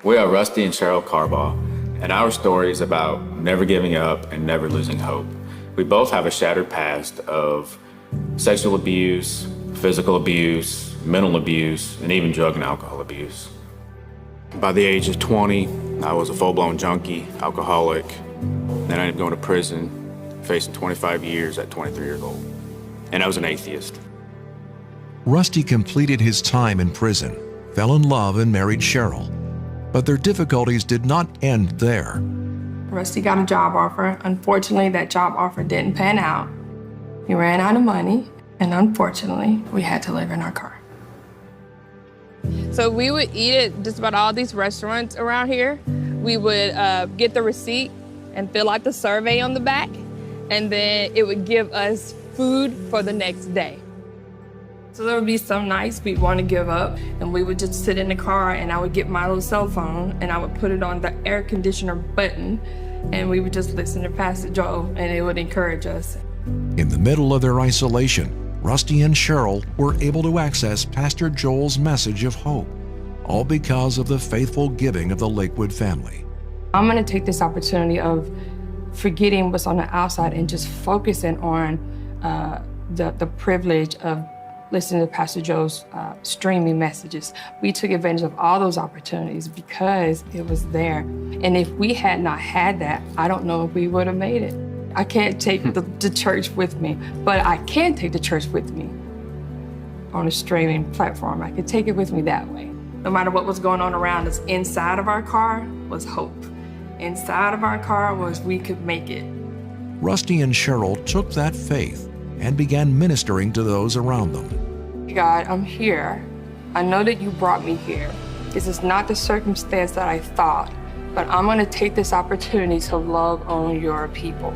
We are Rusty and Cheryl Carbaugh, and our story is about never giving up and never losing hope. We both have a shattered past of sexual abuse, physical abuse, mental abuse, and even drug and alcohol abuse. By the age of 20, I was a full-blown junkie, alcoholic. Then I ended up going to prison, facing 25 years at 23 years old. And I was an atheist. Rusty completed his time in prison, fell in love, and married Cheryl. But their difficulties did not end there. Rusty got a job offer. Unfortunately, that job offer didn't pan out. He ran out of money, and unfortunately, we had to live in our car. So we would eat at just about all these restaurants around here. We would get the receipt and fill out the survey on the back, and then it would give us food for the next day. So there would be some nights we'd want to give up, and we would just sit in the car, and I would get my little cell phone, and I would put it on the air conditioner button, and we would just listen to Pastor Joel, and it would encourage us. In the middle of their isolation, Rusty and Cheryl were able to access Pastor Joel's message of hope, all because of the faithful giving of the Lakewood family. I'm going to take this opportunity of forgetting what's on the outside and just focusing on the privilege of listening to Pastor Joel's streaming messages. We took advantage of all those opportunities because it was there. And if we had not had that, I don't know if we would have made it. I can't take the church with me, but I can take the church with me on a streaming platform. I could take it with me that way. No matter what was going on around us, inside of our car was hope. Inside of our car was we could make it. Rusty and Cheryl took that faith and began ministering to those around them. God, I'm here. I know that you brought me here. This is not the circumstance that I thought, but I'm going to take this opportunity to love on your people.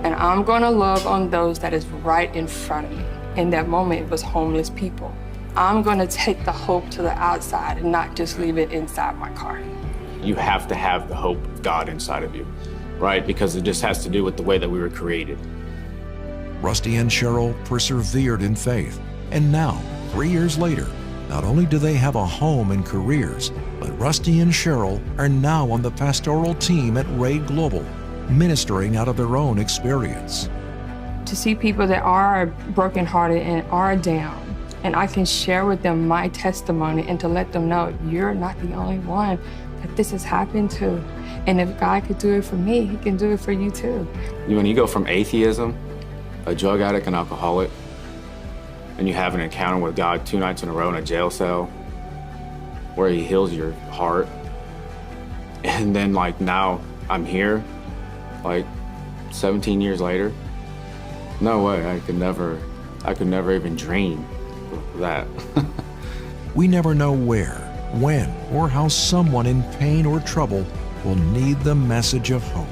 And I'm going to love on those that is right in front of me. In that moment, it was homeless people. I'm going to take the hope to the outside and not just leave it inside my car. You have to have the hope of God inside of you, right? Because it just has to do with the way that we were created. Rusty and Cheryl persevered in faith, and now, 3 years later, not only do they have a home and careers, but Rusty and Cheryl are now on the pastoral team at Ray Global, ministering out of their own experience. To see people that are brokenhearted and are down, and I can share with them my testimony and to let them know you're not the only one that this has happened to. And if God could do it for me, he can do it for you too. When you go from atheism, a drug addict and alcoholic, and you have an encounter with God 2 nights in a row in a jail cell where he heals your heart, and then now I'm here, 17 years later, no way, I could never even dream of that. We never know where, when, or how someone in pain or trouble will need the message of hope.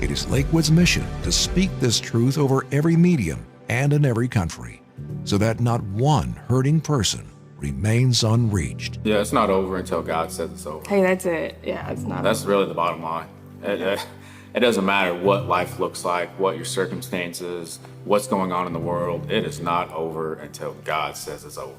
It is Lakewood's mission to speak this truth over every medium and in every country, so that not one hurting person remains unreached. Yeah, it's not over until God says it's over. Hey, that's it. Yeah, it's not. That's really the bottom line. It doesn't matter what life looks like, what your circumstances, what's going on in the world. It is not over until God says it's over.